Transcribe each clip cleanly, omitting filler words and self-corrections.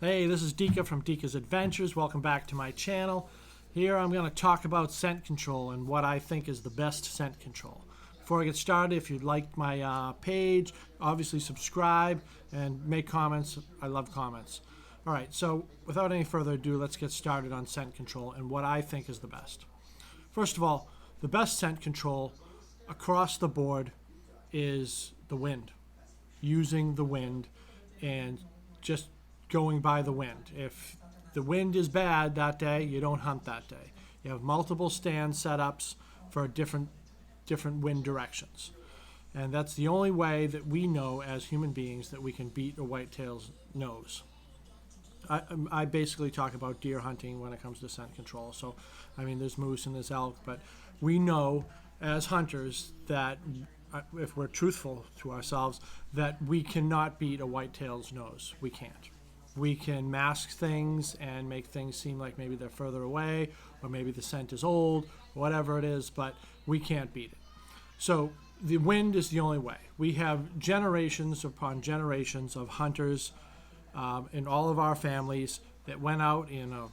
Hey, this is Dika from Dika's Adventures. Welcome back to my channel. Here I'm going to talk about scent control and what I think is the best scent control. Before I get started, if you'd like my page, obviously subscribe and make comments. I love comments. All right, so without any further ado, let's get started on scent control and what I think is the best. First of all, the best scent control across the board is the wind. Using the wind and just going by the wind. If the wind is bad that day, you don't hunt that day. You have multiple stand setups for different wind directions. And that's the only way that we know as human beings that we can beat a whitetail's nose. I basically talk about deer hunting when it comes to scent control. So, I mean, there's moose and there's elk, but we know as hunters that if we're truthful to ourselves, that we cannot beat a whitetail's nose. We can't. We can mask things and make things seem like maybe they're further away or maybe the scent is old, whatever it is, but we can't beat it. So the wind is the only way. We have generations upon generations of hunters in all of our families that went out in a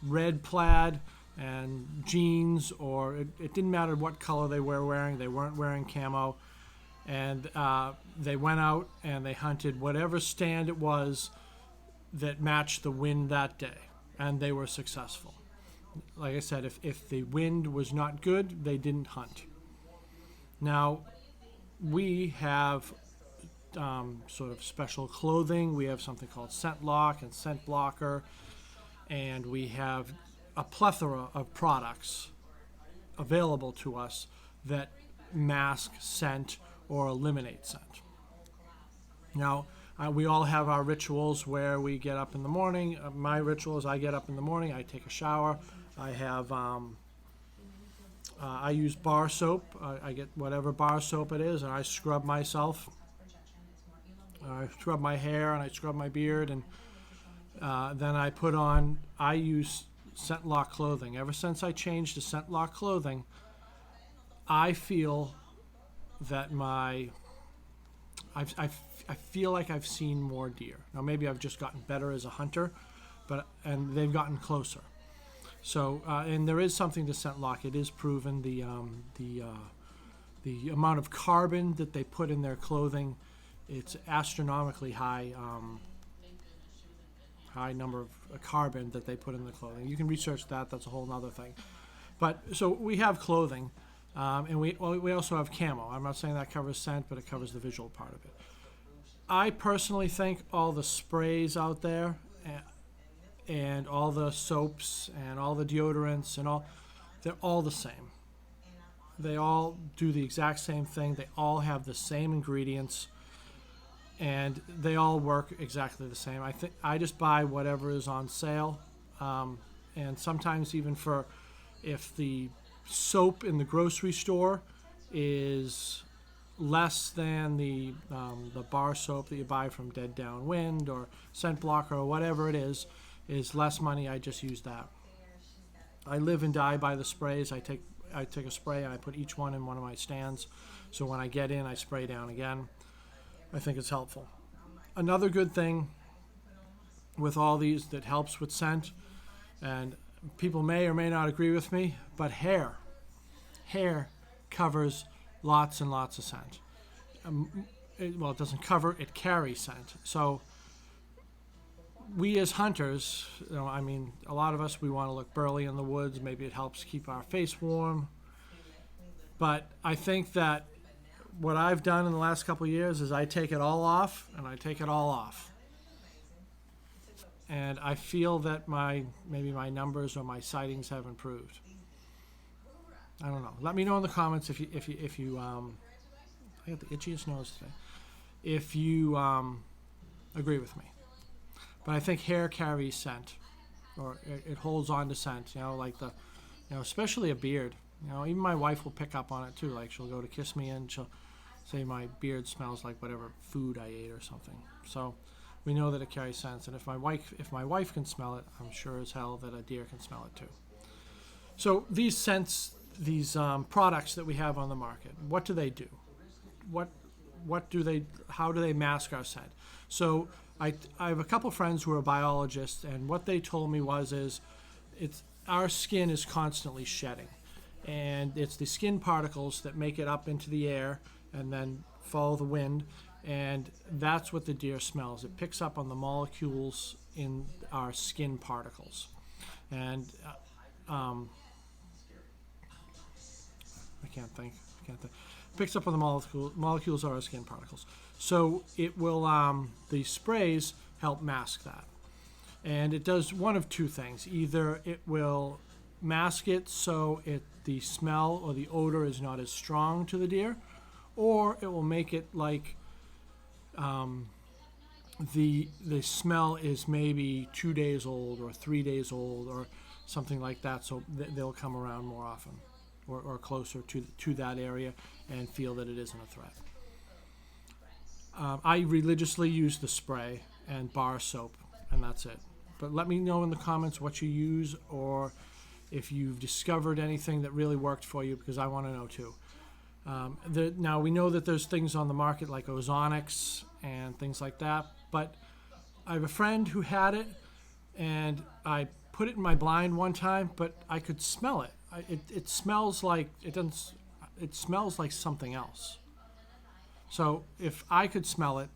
red plaid and jeans, or it didn't matter what color they were wearing. They weren't wearing camo. And they went out and they hunted whatever stand it was that matched the wind that day, and they were successful. Like I said, if the wind was not good, they didn't hunt. Now, we have sort of special clothing. We have something called Scent Lock and Scent Blocker, and we have a plethora of products available to us that mask scent or eliminate scent. Now, we all have our rituals where we get up in the morning. My ritual is I get up in the morning, I take a shower. I have, I use bar soap. I get whatever bar soap it is, and I scrub myself. I scrub my hair and I scrub my beard, and then I use Scent Lock clothing. Ever since I changed to Scent Lock clothing, I feel that I feel like I've seen more deer. Now maybe I've just gotten better as a hunter, and they've gotten closer. So and there is something to Scent Lock. It is proven the amount of carbon that they put in their clothing. It's astronomically high number of carbon that they put in the clothing. You can research that. That's a whole other thing. But so we have clothing. And we also have camo. I'm not saying that covers scent, but it covers the visual part of it. I personally think all the sprays out there and all the soaps and all the deodorants they're all the same. They all do the exact same thing. They all have the same ingredients, and they all work exactly the same. I just buy whatever is on sale, and sometimes even if the soap in the grocery store is less than the bar soap that you buy from Dead Downwind or Scent Blocker or whatever it is less money. I just use that. I live and die by the sprays. I take a spray and I put each one in one of my stands, so when I get in I spray down again. I think it's helpful. Another good thing with all these that helps with scent, and people may or may not agree with me, but hair covers lots and lots of scent. It doesn't cover, it carries scent. So we as hunters, a lot of us, we want to look burly in the woods. Maybe it helps keep our face warm. But I think that what I've done in the last couple of years is I take it all off, and I take it all off. And I feel that maybe my numbers or my sightings have improved. I don't know. Let me know in the comments if you I got the itchiest nose today. If you agree with me. But I think hair carries scent, or it holds on to scent. Especially a beard. Even my wife will pick up on it too. Like, she'll go to kiss me and she'll say my beard smells like whatever food I ate or something. So we know that it carries scent, and if my wife can smell it, I'm sure as hell that a deer can smell it too. So these scents, these products that we have on the market, what do they do? How do they mask our scent? So I have a couple friends who are biologists, and what they told me is it's our skin is constantly shedding, and it's the skin particles that make it up into the air and then follow the wind, and that's what the deer smells. It picks up on the molecules in our skin particles, and I can't think. Picks up on the molecules are our skin particles. So it will, the sprays help mask that. And it does one of two things. Either it will mask it so the smell or the odor is not as strong to the deer, or it will make it like the smell is maybe 2 days old or 3 days old or something like that, so they'll come around more often or closer to that area and feel that it isn't a threat. I religiously use the spray and bar soap, and that's it. But let me know in the comments what you use, or if you've discovered anything that really worked for you, because I want to know too. Now, we know that there's things on the market like Ozonics and things like that, but I have a friend who had it, and I put it in my blind one time, but I could smell it. It smells like it smells like something else. So if I could smell it,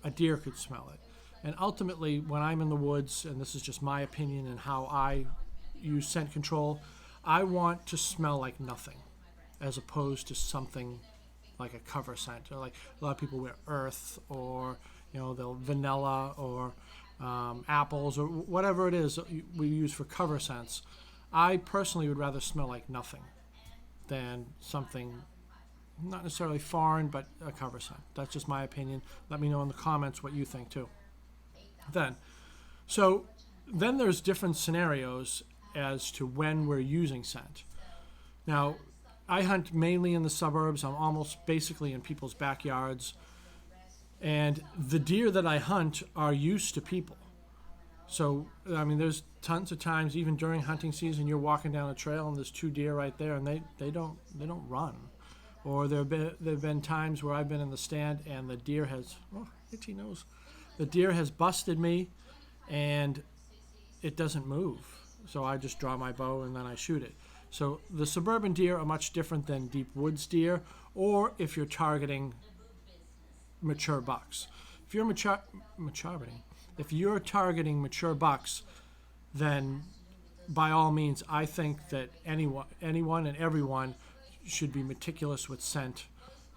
a deer could smell it. And ultimately, when I'm in the woods, and this is just my opinion and how I use scent control, I want to smell like nothing, as opposed to something like a cover scent. Or like a lot of people wear earth, or they'll vanilla, or apples, or whatever it is we use for cover scents. I personally would rather smell like nothing than something not necessarily foreign, but a cover scent. That's just my opinion. Let me know in the comments what you think too. Then there's different scenarios as to when we're using scent. Now, I hunt mainly in the suburbs. I'm almost basically in people's backyards. And the deer that I hunt are used to people. So, I mean, there's tons of times, even during hunting season, you're walking down a trail and there's 2 deer right there, and they don't run. Or there have been times where I've been in the stand and the deer has, itchy nose. The deer has busted me and it doesn't move. So I just draw my bow and then I shoot it. So the suburban deer are much different than deep woods deer, or if you're targeting mature bucks. If you're if you're targeting mature bucks, then by all means, I think that anyone and everyone should be meticulous with scent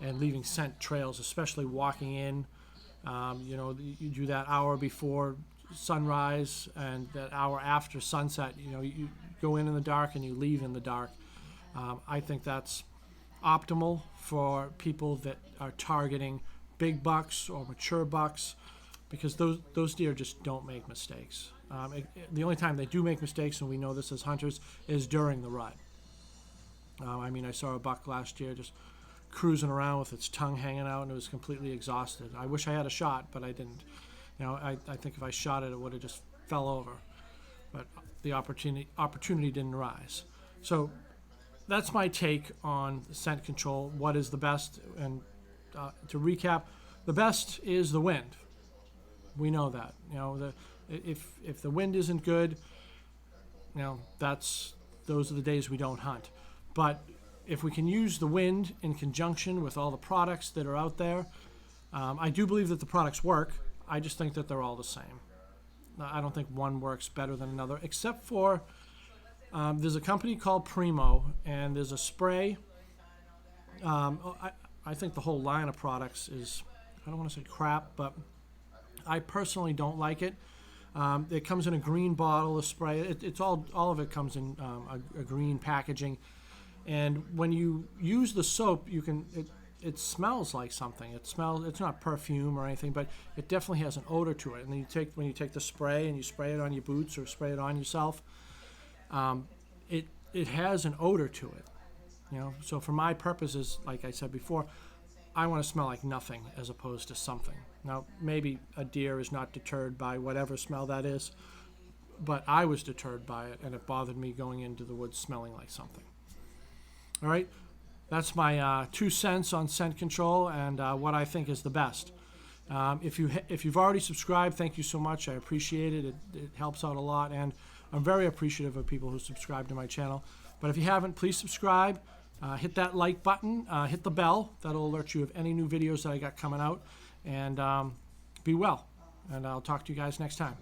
and leaving scent trails, especially walking in. You do that hour before sunrise and that hour after sunset. You go in the dark and you leave in the dark. I think that's optimal for people that are targeting big bucks or mature bucks, because those deer just don't make mistakes. The only time they do make mistakes, and we know this as hunters, is during the rut. I saw a buck last year just cruising around with its tongue hanging out, and it was completely exhausted. I wish I had a shot, but I didn't. I think if I shot it, it would have just fell over. But the opportunity didn't arise. So that's my take on scent control. What is the best? And to recap, the best is the wind. We know that. If the wind isn't good, those are the days we don't hunt. But if we can use the wind in conjunction with all the products that are out there, I do believe that the products work. I just think that they're all the same. I don't think one works better than another, except for there's a company called Primo, and there's a spray. I think the whole line of products is, I don't want to say crap, but I personally don't like it. It comes in a green bottle of spray. It's all of it comes in a green packaging. And when you use the soap, it smells like something. It's not perfume or anything, but it definitely has an odor to it. And then when you take the spray and you spray it on your boots or spray it on yourself, it has an odor to it. So for my purposes, like I said before, I want to smell like nothing as opposed to something. Now, maybe a deer is not deterred by whatever smell that is, but I was deterred by it, and it bothered me going into the woods smelling like something. All right, that's my 2 cents on scent control and what I think is the best. If you've already subscribed, thank you so much. I appreciate it. It helps out a lot, and I'm very appreciative of people who subscribe to my channel. But if you haven't, please subscribe. Hit that like button. Hit the bell. That'll alert you of any new videos that I got coming out. And be well. And I'll talk to you guys next time.